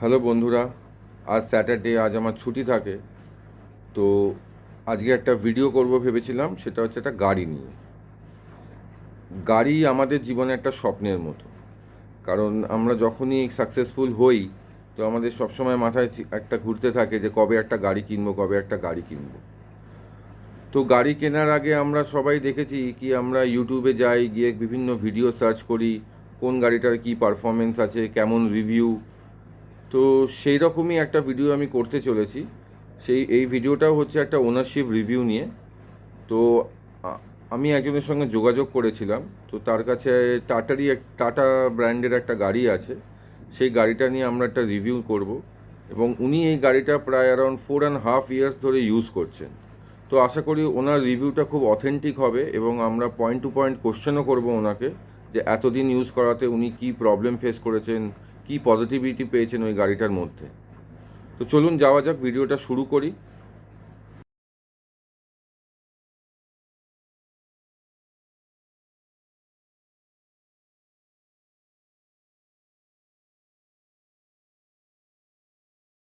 Hello বন্ধুরা, আজ Saturday, আজ আমার ছুটি থাকে। তো আজকে একটা ভিডিও করব ভেবেছিলাম, সেটা হচ্ছে একটা গাড়ি নিয়ে। গাড়ি আমাদের জীবনে একটা স্বপ্নের মতো, কারণ আমরা যখনই সাকসেসফুল হই তো আমাদের সবসময় মাথায় একটা ঘুরতে থাকে যে কবে একটা গাড়ি কিনবো, কবে একটা গাড়ি কিনবো। তো গাড়ি কেনার আগে আমরা সবাই দেখেছি কি, আমরা ইউটিউবে যাই, গিয়ে বিভিন্ন ভিডিও সার্চ করি কোন গাড়িটার কী পারফরমেন্স আছে, কেমন রিভিউ। তো সেই রকমই একটা ভিডিও আমি করতে চলেছি। এই ভিডিওটাও হচ্ছে একটা ওনারশিপ রিভিউ নিয়ে। তো আমি একজনের সঙ্গে যোগাযোগ করেছিলাম, তো তার কাছে টাটা ব্র্যান্ডের একটা গাড়ি আছে। সেই গাড়িটা নিয়ে আমরা একটা রিভিউ করব, এবং উনি এই গাড়িটা প্রায় অ্যারাউন্ড 4.5 ইয়ার্স ধরে ইউজ করছেন। তো আশা করি ওনার রিভিউটা খুব অথেন্টিক হবে, এবং আমরা পয়েন্ট টু পয়েন্ট কোশ্চেনও করবো ওনাকে যে এতদিন ইউজ করাতে উনি কী প্রবলেম ফেস করেছেন, কী পজিটিভিটি পেয়েছেন ওই গাড়িটার মধ্যে। তো চলুন যাওয়া যাক, ভিডিওটা শুরু করি।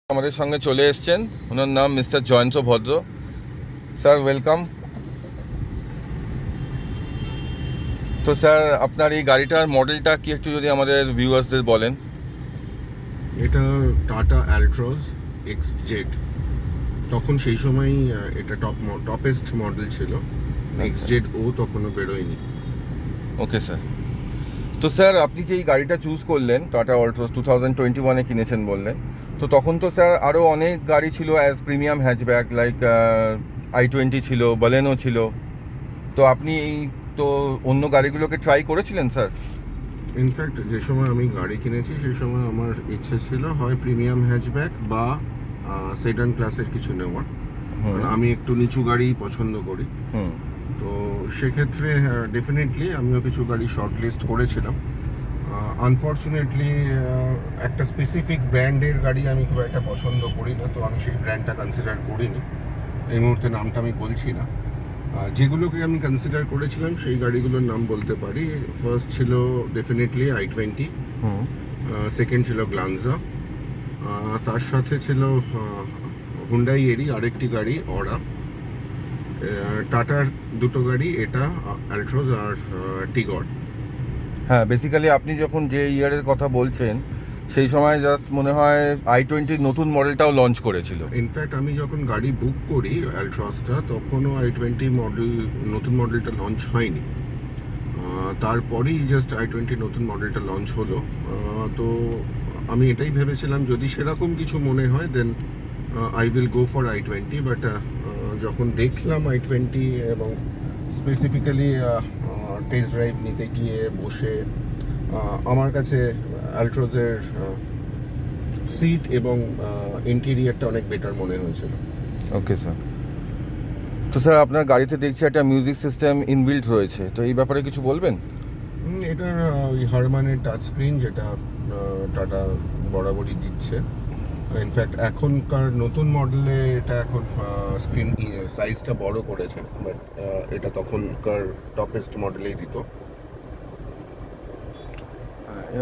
আমাদের সঙ্গে চলে এসছেন, ওনার নাম মিস্টার জয়ন্ত ভদ্র। Sir, welcome. তো স্যার, আপনার এই গাড়িটার মডেলটা কি একটু যদি আমাদের ভিউয়ার্সদের বলেন। এটা টাটা অ্যালট্রস এক্স জেড। তখন সেই সময়ই এটা টপেস্ট মডেল ছিল। এক্স জেড ও তখনও বেরোয়নি। Okay sir. তো স্যার, আপনি যে এই গাড়িটা চুজ করলেন, টাটা অল্ট্রোস 2021-এ কিনেছেন বললেন, তো তখন তো স্যার আরও অনেক গাড়ি ছিল as premium hatchback, like i20 ছিল, বলেনো ছিল। তো আপনি তো অন্য গাড়িগুলোকে ট্রাই করেছিলেন স্যার? ইনফ্যাক্ট যে সময় আমি গাড়ি কিনেছি সেই সময় আমার ইচ্ছে ছিল হয় প্রিমিয়াম হ্যাচব্যাক বা সেডান ক্লাসের কিছু নেওয়ার। কারণ আমি একটু নিচু গাড়ি পছন্দ করি। তো সেক্ষেত্রে ডেফিনেটলি আমিও কিছু গাড়ি শর্ট লিস্ট করেছিলাম। আনফর্চুনেটলি একটা স্পেসিফিক ব্র্যান্ডের গাড়ি আমি খুব একটা পছন্দ করি না, তো আমি সেই ব্র্যান্ডটা কনসিডার করিনি। এই মুহূর্তে নামটা আমি বলছি না। যেগুলোকে আমি কনসিডার করেছিলাম সেই গাড়িগুলোর নাম বলতে পারি। ফার্স্ট ছিল ডেফিনেটলি i20, সেকেন্ড ছিল গ্লান্সা, তার সাথে ছিল হুন্ডাই এরি, আরেকটি গাড়ি অরা, টাটার দুটো গাড়ি, এটা অ্যালট্রোজ আর টিগর। হ্যাঁ, বেসিক্যালি আপনি যখন যে ইয়ারের কথা বলছেন সেই সময় জাস্ট মনে হয় i20 নতুন মডেলটাও লঞ্চ করেছিল। ইনফ্যাক্ট আমি যখন গাড়ি বুক করি অ্যালট্রসটা, তখনও i20 মডেল, নতুন মডেলটা লঞ্চ হয়নি। তারপরেই জাস্ট i20 নতুন মডেলটা লঞ্চ হলো। তো আমি এটাই ভেবেছিলাম যদি সেরকম কিছু মনে হয় then I will go for i20, but যখন দেখলাম i20 এবং স্পেসিফিক্যালি টেস্ট ড্রাইভ নিতে গিয়ে বসে আমার কাছে অ্যালট্রোজের সিট এবং ইন্টেরিয়ারটা অনেক বেটার মনে হয়েছিল। Okay sir. তো স্যার, আপনার গাড়িতে দেখছি একটা মিউজিক সিস্টেম ইনবিল্ট রয়েছে, তো এই ব্যাপারে কিছু বলবেন? এটার ওই হারমানের টাচ স্ক্রিন, যেটা টাটা বরাবরই দিচ্ছে। ইনফ্যাক্ট এখনকার নতুন মডেলে এটা এখন স্ক্রিন সাইজটা বড় করেছে, বাট এটা তখনকার টপেস্ট মডেলেই দিত।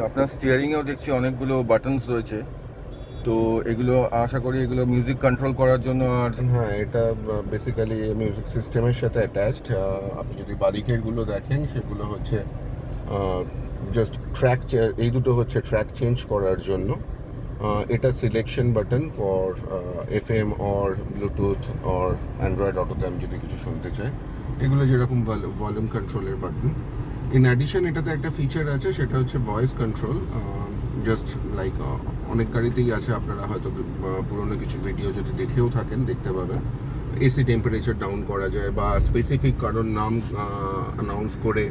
আপনার স্টিয়ারিংয়েও দেখছি অনেকগুলো বাটনস রয়েছে, তো এগুলো আশা করি এগুলো মিউজিক কন্ট্রোল করার জন্য। আর হ্যাঁ, এটা বেসিক্যালি মিউজিক সিস্টেমের সাথে অ্যাটাচড। আপনি যদি বাদিকেরগুলো দেখেন সেগুলো হচ্ছে জাস্ট ট্র্যাক, এই দুটো হচ্ছে ট্র্যাক চেঞ্জ করার জন্য। এটা selection button for FM or Bluetooth or Android অটোতে আমি যদি কিছু শুনতে চাই। এগুলো যেরকম ভলিউম কন্ট্রোলের বাটন। ইন অ্যাডিশন এটাতে একটা ফিচার আছে, সেটা হচ্ছে ভয়েস কন্ট্রোল। জাস্ট লাইক অনেক গাড়িতেই আছে, আপনারা হয়তো পুরোনো কিছু ভিডিও যদি দেখেও থাকেন দেখতে পাবেন। এসি টেম্পারেচার ডাউন করা যায়, বা স্পেসিফিক কারোর নাম অ্যানাউন্স করে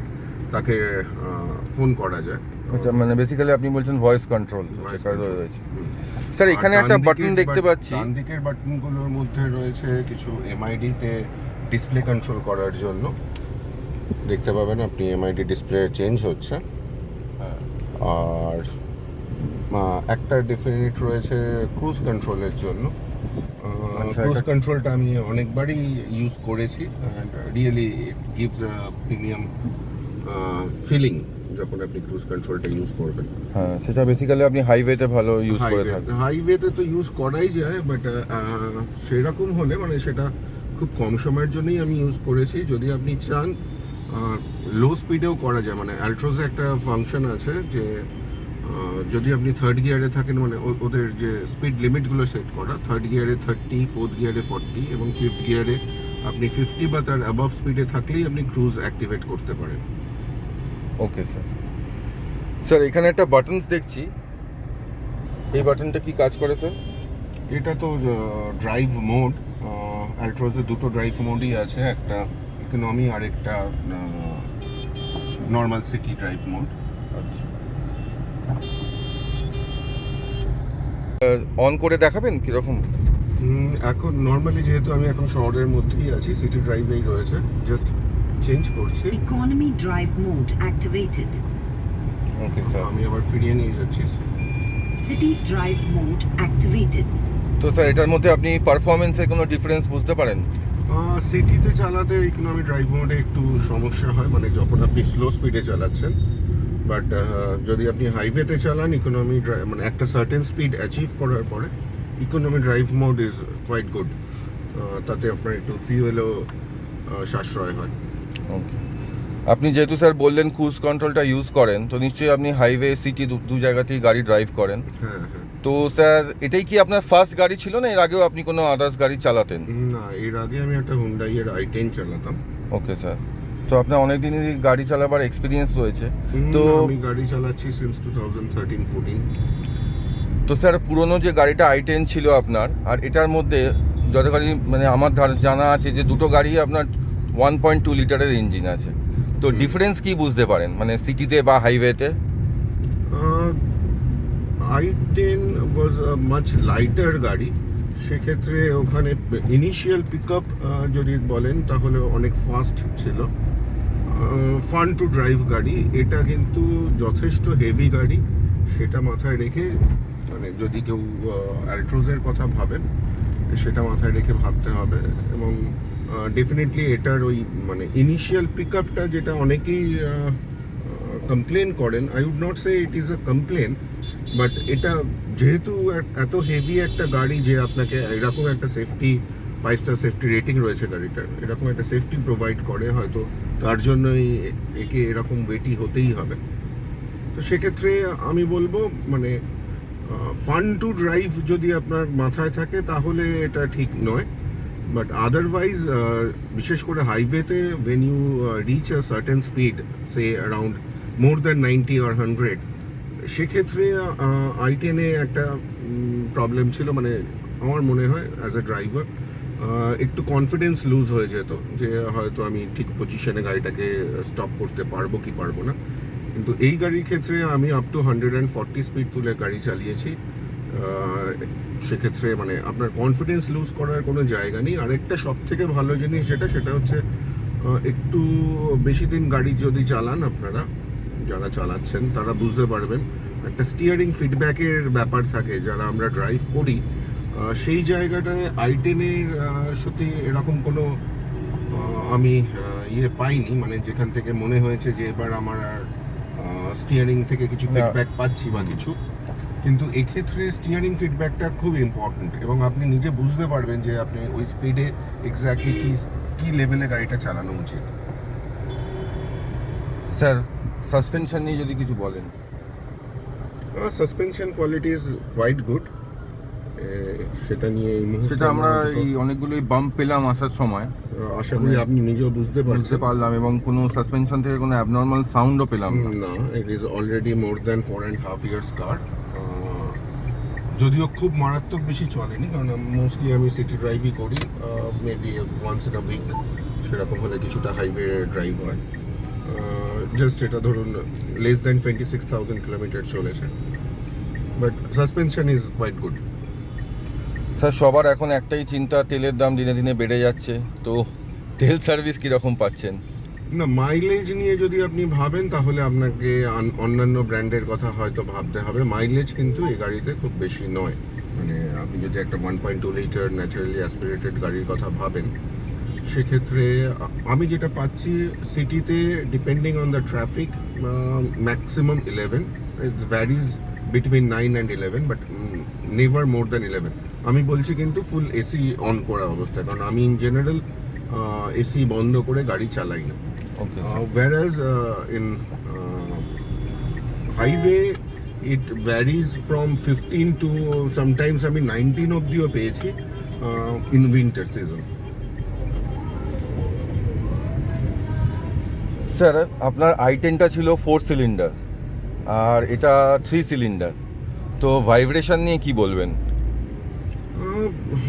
তাকে ফোন করা যায়। আচ্ছা, মানে বেসিক্যালি আপনি বলছেন ভয়েস কন্ট্রোল যেটা রয়েছে। স্যার, এখানে একটা বাটন দেখতে পাচ্ছি। ডান দিকের বাটনগুলোর মধ্যে রয়েছে কিছু MID তে ডিসপ্লে কন্ট্রোল করার জন্য। দেখতে পাবেন আপনি MID ডিসপ্লে চেঞ্জ হচ্ছে। আর একটা ডেফিনেট রয়েছে ক্রুজ কন্ট্রোলের জন্য। ক্রুজ কন্ট্রোলটা আমি অনেকবারই ইউজ করেছি, and really it gives a premium feeling যখন আপনি ক্রুজ কন্ট্রোলটা ইউজ করবেন। হ্যাঁ, সেটা বেসিক্যালি আপনি হাইওয়েতে ভালো ইউজ করে থাকেন। হাইওয়েতে তো ইউজ করাই যায়, বাট সেরকম হলে মানে সেটা খুব কম সময়ের জন্যই আমি ইউজ করেছি। যদি আপনি চান লো স্পিডেও করা যায়, মানে অ্যালট্রোজে একটা ফাংশন আছে যে যদি আপনি থার্ড গিয়ারে থাকেন, মানে ওদের যে স্পিড লিমিটগুলো সেট করা, থার্ড গিয়ারে 30, ফোর্থ গিয়ারে 40 এবং ফিফথ গিয়ারে আপনি 50 বা তার অ্যাবভ স্পিডে থাকলেই আপনি ক্রুজ অ্যাক্টিভেট করতে পারেন। Okay sir. স্যার এখানে একটা বাটনস দেখছি, এই বাটনটা কি কাজ করে স্যার? এটা তো ড্রাইভ মোড। অ্যালট্রোজে দুটো ড্রাইভ মোডই আছে, একটা ইকোনমি আর একটা নর্মাল সিটি ড্রাইভ মোড। আচ্ছা, অন করে দেখাবেন কীরকম? এখন নর্মালি যেহেতু আমি এখন শহরের মধ্যেই আছি, সিটি ড্রাইভেই রয়েছে, জাস্ট চেঞ্জ করছি। Economy drive mode activated. Okay sir. আমি আবার ফিরিয়ে নিয়ে যাচ্ছি। City drive mode activated. তো স্যার এটার মধ্যে আপনি পারফরমেন্সের কোনো ডিফারেন্স বুঝতে পারেন? সিটিতে চালাতে ইকোনমি ড্রাইভ মোডে একটু সমস্যা হয়, মানে যখন আপনি স্লো স্পিডে চালাচ্ছেন। বাট যদি আপনি হাইওয়েতে চালান ইকোনমি মানে একটা সার্টেন স্পিড অ্যাচিভ করার পরে economy drive mode is quite good. তাতে আপনার একটু ফিউয়েলও সাশ্রয় হয়। ওকে। আপনি যেহেতু স্যার বললেন ক্রুজ কন্ট্রোলটা ইউজ করেন, তো নিশ্চয়ই আপনি হাইওয়ে সিটি দু জায়গাতেই গাড়ি ড্রাইভ করেন। হ্যাঁ হ্যাঁ। তো স্যার এটাই কি আপনার ফার্স্ট গাড়ি ছিল, না এর আগেও আপনি কোনো আদার্স গাড়ি চালাতেন? না, এর আগে আমি একটা হুন্ডাইয়ের i10 চালাতাম। Okay sir. তো আপনার অনেক দিনেরই গাড়ি চালাবার এক্সপিরিয়েন্স রয়েছে। তো আমি গাড়ি চালাচ্ছি সিন্স 2013-14। তো স্যার পুরনো যে গাড়িটা i10 ছিল আপনার, আর এটার মধ্যে যত গাড়ি মানে আমার জানা আছে যে দুটো গাড়ি আপনার 1.2 লিটারের ইঞ্জিন আছে। তো ডিফারেন্স কি বুঝতে পারেন মানে সিটিতে বা হাইওয়েতে? i10 ওয়াজ আ মাচ লাইটার গাড়ি, সেক্ষেত্রে ওখানে ইনিশিয়াল পিক আপ যদি বলেন তাহলে অনেক ফাস্ট ছিল, ফান টু ড্রাইভ গাড়ি। এটা কিন্তু যথেষ্ট হেভি গাড়ি, সেটা মাথায় রেখে মানে যদি কেউ অ্যালট্রোজের কথা ভাবেন সেটা মাথায় রেখে ভাবতে হবে। এবং ডেফিনেটলি এটার ওই মানে ইনিশিয়াল পিক আপটা যেটা অনেকেই কমপ্লেন করেন, I would not say it is a complain, but এটা যেহেতু এত হেভি একটা গাড়ি যে আপনাকে এরকম একটা সেফটি 5 স্টার সেফটি রেটিং রয়েছে গাড়িটার, এরকম একটা সেফটি প্রোভাইড করে, হয়তো তার জন্যই একে এরকম ওয়েটি হতেই হবে। তো সেক্ষেত্রে আমি বলবো মানে ফান টু ড্রাইভ যদি আপনার মাথায় থাকে তাহলে এটা ঠিক নয়, বাট আদারওয়াইজ বিশেষ করে হাইওয়েতে when you reach a certain speed, say around more than 90 or 100, সেক্ষেত্রে i10-এ একটা প্রবলেম ছিল, মানে আমার মনে হয় অ্যাজ এ ড্রাইভার একটু কনফিডেন্স লুজ হয়ে যেত যে হয়তো আমি ঠিক পজিশনে গাড়িটাকে স্টপ করতে পারবো কি পারবো না। কিন্তু এই গাড়ির ক্ষেত্রে আমি আপ টু 140 স্পিড তুলে গাড়ি চালিয়েছি। সেক্ষেত্রে মানে আপনার কনফিডেন্স লুজ করার কোনো জায়গা নেই। আরেকটা সব থেকে ভালো জিনিস সেটা হচ্ছে একটু বেশি দিন গাড়ি যদি চালান আপনারা, যারা চালাচ্ছেন তারা বুঝতে পারবেন একটা স্টিয়ারিং ফিডব্যাকের ব্যাপার থাকে যারা আমরা ড্রাইভ করি, সেই জায়গাটায় i10-এর সত্যি এরকম কোনো আমি ইয়ে পাইনি, মানে যেখান থেকে মনে হয়েছে যে এবার আমার আর স্টিয়ারিং থেকে কিছু ফিডব্যাক পাচ্ছি বা কিছু। কিন্তু এক্ষেত্রে স্টিয়ারিং ফিডব্যাকটা খুব ইম্পর্ট্যান্ট, এবং আপনি নিজে বুঝতে পারবেন যে আপনি ওই স্পিডে এক্স্যাক্টলি কি লেভেলে গাড়িটা চালানো উচিত। স্যার সাসপেনশন নিয়ে যদি কিছু বলেন। Suspension quality is quite good, সেটা নিয়ে এই মুহূর্তে সেটা আমরা এই অনেকগুলোই বাম্প পেলাম আসার সময়, আশা করি আপনি নিজেও বুঝতে পারলাম, এবং কোনো সাসপেনশন থেকে কোনো অ্যাবনর্মাল সাউন্ডও পেলাম না। It is already more than 4.5 years কার। যদিও খুব মারাত্মক বেশি চলেনি, কারণ মোস্টলি আমি সিটি ড্রাইভই করি, maybe once in a week সেরকম হলে কিছুটা হাইওয়ে ড্রাইভ হয়। জাস্ট এটা ধরুন লেস দ্যান 26,000 কিলোমিটার চলেছে, but suspension is quite good. Sir সবার এখন একটাই চিন্তা, তেলের দাম দিনে দিনে বেড়ে যাচ্ছে, তো তেল সার্ভিস কীরকম পাচ্ছেন? না, মাইলেজ নিয়ে যদি আপনি ভাবেন তাহলে আপনাকে অন্যান্য ব্র্যান্ডের কথা হয়তো ভাবতে হবে। মাইলেজ কিন্তু এই গাড়িতে খুব বেশি নয়, মানে আপনি যদি একটা 1.2 লিটার ন্যাচারালি অ্যাসপিরেটেড গাড়ির কথা ভাবেন সেক্ষেত্রে আমি যেটা পাচ্ছি সিটিতে depending on the traffic maximum 11, it varies between 9 and 11 but never more than 11। আমি বলছি কিন্তু ফুল এসি অন করা অবস্থায়, কারণ আমি ইন জেনারেল এসি বন্ধ করে গাড়ি চালাই না। ওকে Whereas in highway it varies from 15 to sometimes আমি 19 অবধিও পেয়েছি in winter season. স্যার আপনার i10টা ছিল 4 সিলিন্ডার আর এটা 3 সিলিন্ডার, তো ভাইব্রেশন নিয়ে কি বলবেন?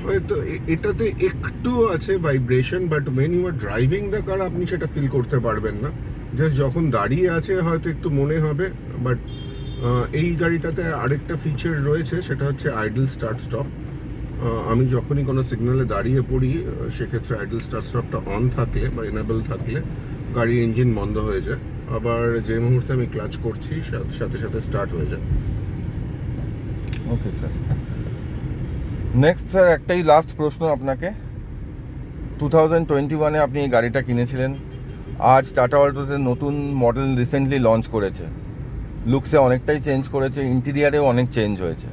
হয়তো এটাতে একটু আছে vibration, but when you are driving the car আপনি সেটা ফিল করতে পারবেন না। জাস্ট যখন দাঁড়িয়ে আছে হয়তো একটু মনে হবে, বাট এই গাড়িটাতে আরেকটা ফিচার রয়েছে, সেটা হচ্ছে আইডল স্টার্ট স্টপ। আমি যখনই কোনো সিগন্যালে দাঁড়িয়ে পড়ি সেক্ষেত্রে আইডল স্টার্ট স্টপটা অন থাকলে বা এনেবল থাকলে গাড়ির ইঞ্জিন বন্ধ হয়ে যায়, আবার যে মুহূর্তে আমি ক্লাচ করছি সাথে সাথে স্টার্ট হয়ে যায়। ওকে স্যার, নেক্সট স্যার একটাই লাস্ট প্রশ্ন আপনাকে। 2021-এ আপনি এই গাড়িটা কিনেছিলেন, আজ টাটা অল্ট্রোজের নতুন মডেল রিসেন্টলি লঞ্চ করেছে, লুকসে অনেকটাই চেঞ্জ করেছে, ইন্টিরিয়ারেও অনেক চেঞ্জ হয়েছে।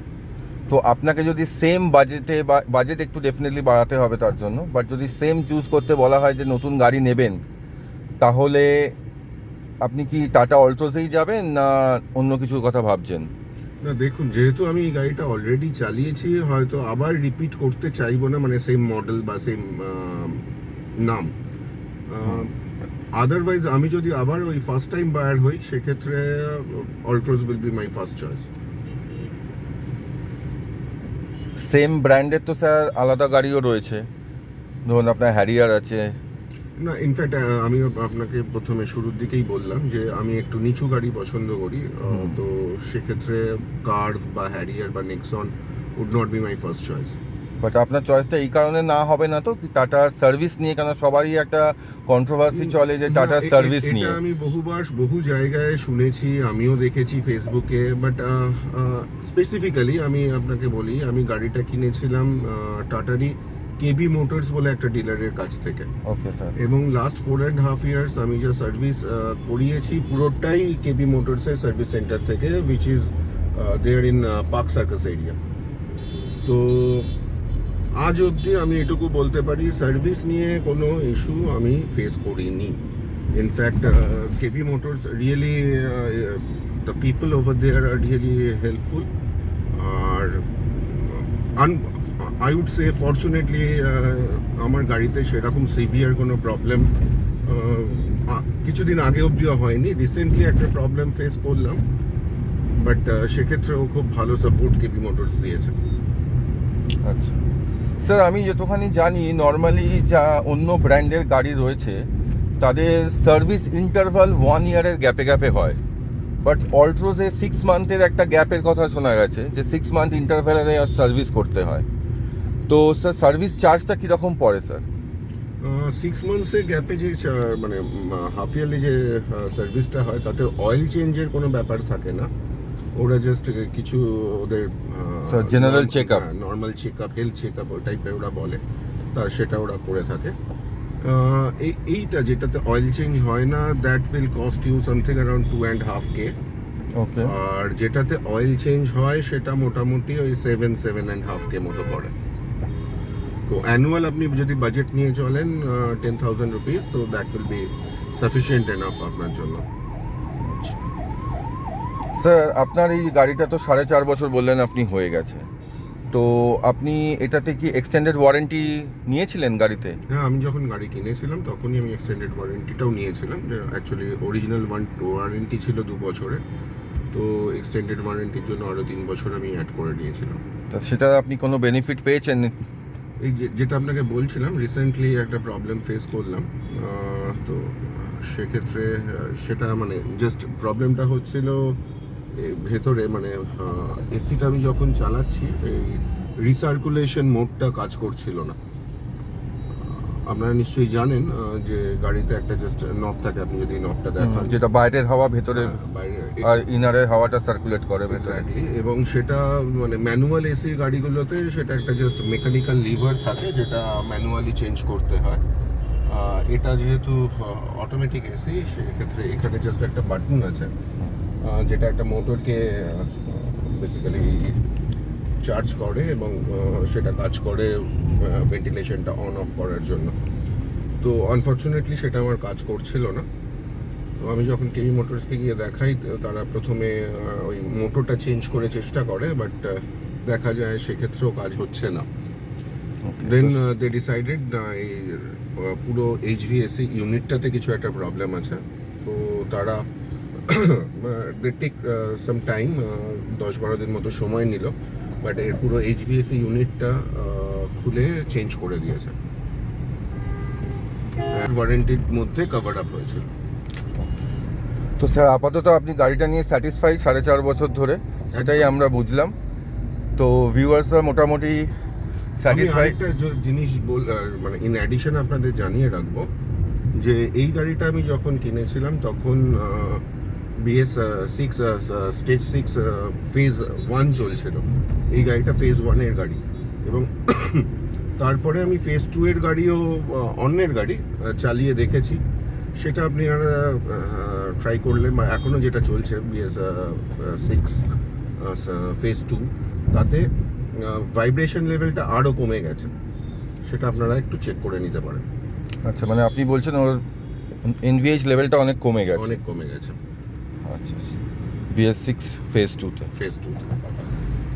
তো আপনাকে যদি সেম বাজেটে, বা বাজেট একটু ডেফিনেটলি বাড়াতে হবে তার জন্য, বাট যদি সেম চুজ করতে বলা হয় যে নতুন গাড়ি নেবেন, তাহলে আপনি কি টাটা অল্ট্রোজেই যাবেন না অন্য কিছুর কথা ভাবছেন? না দেখুন, যেহেতু আমি এই গাড়িটা অলরেডি চালিয়েছি, হয়তো আবার রিপিট করতে চাইবো না, মানে সেম মডেল বা সেম নাম। আদারওয়াইজ আমি যদি আবার ওই ফার্স্ট টাইম বায়ার হই, সেক্ষেত্রে Altroz will be my first choice. Same ব্র্যান্ডের তো স্যার আলাদা গাড়িও রয়েছে, ধরুন আপনার হ্যারিয়ার আছে। না, ইনফ্যাক্ট আমি আপনাকে প্রথমে শুরুর দিকেই বললাম যে আমি একটু নিচু গাড়ি পছন্দ করি, তো সেক্ষেত্রে কার্ভ বা হ্যারিয়ার বা Nexon would not be my first choice. But আপনার চয়েসটা এই কারণে না হবে না তো, কি টাটার সার্ভিস নিয়ে? কেন সবারই একটা কন্ট্রোভার্সি চলে যে টাটার সার্ভিস নিয়ে। এটা আমি বহু জায়গায় শুনেছি, আমিও দেখেছি ফেসবুকে, বাট স্পেসিফিক্যালি আমি আপনাকে বলি, আমি গাড়িটা কিনেছিলাম টাটারই কেবি মোটরস বলে একটা ডিলারের কাছ থেকে। Okay sir. এবং লাস্ট 4.5 ইয়ার্স আমি যে সার্ভিস করিয়েছি পুরোটাই কেবি মোটরসের সার্ভিস সেন্টার থেকে, which is there in Park Circus area. তো আজ অবধি আমি এটুকু বলতে পারি, সার্ভিস নিয়ে কোনো ইস্যু আমি ফেস করিনি। In fact KB Motors really, the people over there are really helpful. আর আই উড সে ফর্চুনেটলি আমার গাড়িতে সেরকম সিভিয়ার কোনো প্রবলেম কিছুদিন আগে অবধিও হয়নি। রিসেন্টলি একটা প্রবলেম ফেস করলাম, বাট সেক্ষেত্রেও খুব ভালো সাপোর্ট কেবি মোটরস দিয়েছে। আচ্ছা স্যার, আমি যতখানি জানি নর্মালি যা অন্য ব্র্যান্ডের গাড়ি রয়েছে তাদের সার্ভিস ইন্টারভাল 1 ইয়ারের গ্যাপে গ্যাপে হয়, বাট অল্ট্রোজে 6 মান্থের একটা গ্যাপের কথা শোনা গেছে, যে 6 মান্থ ইন্টারভ্যালে সার্ভিস করতে হয়। তো স্যার সার্ভিস চার্জটা কীরকম পড়ে স্যার? 6 মান্থসের গ্যাপে যে মানে হাফ ইয়ারলি যে সার্ভিসটা হয়, তাতে অয়েল চেঞ্জের কোনো ব্যাপার থাকে না। ওরা জাস্ট কিছু ওদের general checkup, normal checkup, health checkup ওই টাইপের ওরা বলে, তা সেটা ওরা করে থাকে। এইটা যেটাতে অয়েল চেঞ্জ হয় না, that will cost you something around 2.5K। Okay. আর যেটাতে অয়েল চেঞ্জ হয় সেটা মোটামুটি ওই 7.5K মতো পড়ে। তো অ্যানুয়াল আপনি যদি বাজেট নিয়ে চলেন 10,000 রুপিস, তো that will be sufficient enough আপনার জন্য। স্যার আপনার এই গাড়িটা তো 4.5 বছর বললেন আপনি হয়ে গেছে, তো আপনি এটাতে কি এক্সটেন্ডেড ওয়ারেন্টি নিয়েছিলেন গাড়িতে? হ্যাঁ, আমি যখন গাড়ি কিনেছিলাম তখনই আমি এক্সটেন্ডেড ওয়ারেন্টিটাও নিয়েছিলাম। যে অ্যাকচুয়ালি অরিজিনাল ওয়ারেন্টি ছিল 2 বছরের, তো এক্সটেন্ডেড ওয়ারেন্টির জন্য আরও 3 বছর আমি অ্যাড করে নিয়েছিলাম। তা সেটা আপনি কোনো বেনিফিট পেয়েছেন? এই যেটা আপনাকে বলছিলাম, রিসেন্টলি একটা প্রবলেম ফেস করলাম, তো সেক্ষেত্রে সেটা মানে জাস্ট প্রবলেমটা হচ্ছিল ভেতরে, মানে এসিটা আমি যখন চালাচ্ছি এই রিসার্কুলেশন মোডটা কাজ করছিল না। আপনারা নিশ্চয়ই জানেন যে গাড়িতে একটা জাস্ট নব থাকে, আপনি যদি নবটা দেখান, যেটা বাইরের হাওয়া ভেতরে বাইরে আর ইনারের হাওয়াটা সার্কুলেট করে ভেতরে। এক্স্যাক্টলি। এবং সেটা মানে ম্যানুয়াল এসি গাড়িগুলোতে সেটা একটা জাস্ট মেকানিক্যাল লিভার থাকে, যেটা ম্যানুয়ালি চেঞ্জ করতে হয়। এটা যেহেতু অটোমেটিক এসি, সেক্ষেত্রে এখানে জাস্ট একটা বাটন আছে যেটা একটা মোটরকে বেসিক্যালি চার্জ করে এবং সেটা কাজ করে ভেন্টিলেশনটা অন অফ করার জন্য। তো আনফর্চুনেটলি সেটা আমার কাজ করছিল না। তো আমি যখন কেভি মোটরসকে গিয়ে দেখাই, তো তারা প্রথমে ওই মোটরটা চেঞ্জ করে চেষ্টা করে, বাট দেখা যায় সেক্ষেত্রেও কাজ হচ্ছে না। দেন দে ডিসাইডেড এই পুরো এইচভিএসি ইউনিটটাতে কিছু একটা প্রবলেম আছে। তো তারা দে টেক সাম টাইম, 10-12 দিন মতো সময় নিল, বাট এর পুরো এইচভিএসি ইউনিটটা খুলে চেঞ্জ করে দিয়েছে। ওয়ারেন্টির মধ্যে কভার আপ হয়েছিল। তো স্যার আপাতত আপনি গাড়িটা নিয়ে স্যাটিসফাই 4.5 বছর ধরে, সেটাই আমরা বুঝলাম। তো ভিউয়ার্সরা মোটামুটি আমি স্যাটিসফাই। আরেকটা জিনিস মানে ইন অ্যাডিশন আপনাদের জানিয়ে রাখবো যে এই গাড়িটা আমি যখন কিনেছিলাম তখন BS6 স্টেজ 6 ফেজ 1 চলছিল। এই গাড়িটা ফেজ 1 এর গাড়ি, এবং তারপরে আমি ফেজ 2 এর গাড়িও অন্যের গাড়ি চালিয়ে দেখেছি। সেটা আপনি ট্রাই করলে, বা এখনও যেটা চলছে BS6 ফেজ 2, তাতে ভাইব্রেশন লেভেলটা আরও কমে গেছে। সেটা আপনারা একটু চেক করে নিতে পারেন। আচ্ছা, মানে আপনি বলছেন ওর এনভিএইচ লেভেলটা অনেক কমে গেছে। অনেক কমে গেছে আচ্ছা, BS6 ফেজ 2তে। ফেজ 2।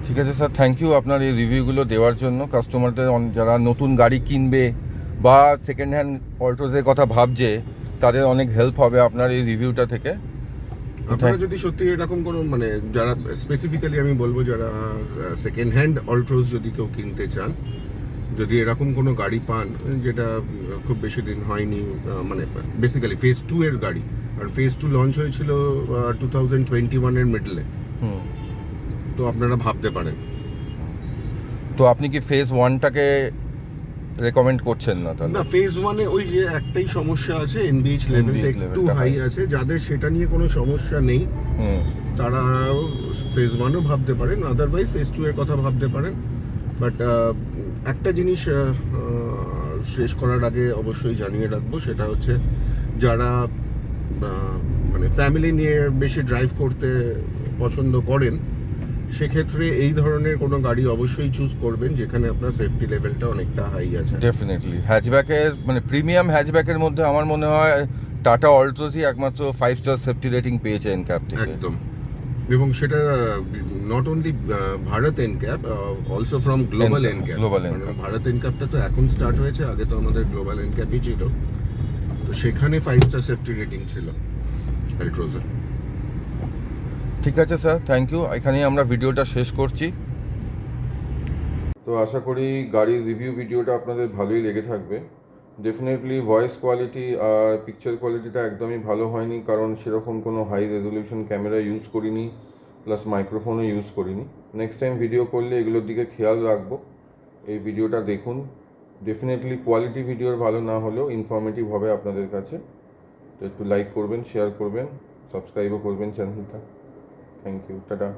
ঠিক আছে স্যার, থ্যাংক ইউ আপনার এই রিভিউগুলো দেওয়ার জন্য। কাস্টমারদের যারা নতুন গাড়ি কিনবে বা সেকেন্ড হ্যান্ড অল্টোজের কথা ভাবছে, তাদের অনেক হেল্প হবে আপনার এই রিভিউটা থেকে। আপনারা যদি সত্যি এরকম কোনো, মানে যারা স্পেসিফিক্যালি আমি বলবো যারা সেকেন্ড হ্যান্ড অল্ট্রোজ যদি কেউ কিনতে চান, যদি এরকম কোনো গাড়ি পান যেটা খুব বেশি দিন হয়নি, মানে বেসিক্যালি ফেজ 2 এর গাড়ি, আর ফেজ 2 লঞ্চ হয়েছিল 2021 এর মিডলে, তো আপনারা ভাবতে পারেন। তো আপনি কি ফেজ 1টাকে রেকমেন্ড করছেন না তাহলে? না, ফেজ 1 এ ওই যে একটাই সমস্যা আছে, এনবিএইচ লেভেলটা একটু levelটা হাই high। আছে। যাদের সেটা নিয়ে কোনো সমস্যা নেই তারা ফেজ 1ও ভাবতে পারেন, আদারওয়াইজ ফেজ 2 এর কথা ভাবতে পারেন। বাট একটা জিনিস শেষ করার আগে অবশ্যই জানিয়ে রাখবো, সেটা হচ্ছে যারা মানে ফ্যামিলি নিয়ে বেশি ড্রাইভ করতে পছন্দ করেন, সেক্ষেত্রে এই ধরনের কোনো গাড়ি অবশ্যই চুজ করবেন যেখানে আপনার সেফটি লেভেলটা অনেকটা হাই আছে। ডেফিনেটলি হ্যাচব্যাকের, মানে প্রিমিয়াম হ্যাচব্যাকের মধ্যে আমার মনে হয় টাটা অল্ট্রোজই একমাত্র 5 স্টার সেফটি রেটিং পেয়েছে এনক্যাপ থেকে। একদম, এবং সেটা not only Bharat NCAP, also from global NCAP, NCAP. Global মানে NCAP। ভারত এনক্যাপটা তো এখন স্টার্ট হয়েছে, আগে তো আমাদের গ্লোবাল এনক্যাপই ছিল। তো সেখানে 5 স্টার সেফটি রেটিং ছিল অল্ট্রোজের। ঠিক আছে স্যার, থ্যাংক ইউ। এখানেই আমরা ভিডিওটা শেষ করছি। তো আশা করি গাড়ির রিভিউ ভিডিওটা আপনাদের ভালোই লেগে থাকবে। ডেফিনেটলি ভয়েস কোয়ালিটি আর পিকচার কোয়ালিটিটা একদমই ভালো হয়নি, কারণ সেরকম কোনো হাই রেজলিউশন ক্যামেরা ইউজ করিনি, প্লাস মাইক্রোফোনও ইউজ করিনি। নেক্সট টাইম ভিডিও করলে এগুলোর দিকে খেয়াল রাখবো। এই ভিডিওটা দেখুন, ডেফিনেটলি কোয়ালিটি ভিডিওর ভালো না হলেও ইনফরমেটিভ হবে আপনাদের কাছে। তো একটু লাইক করবেন, শেয়ার করবেন, সাবস্ক্রাইবও করবেন চ্যানেলটা। Thank you, tata.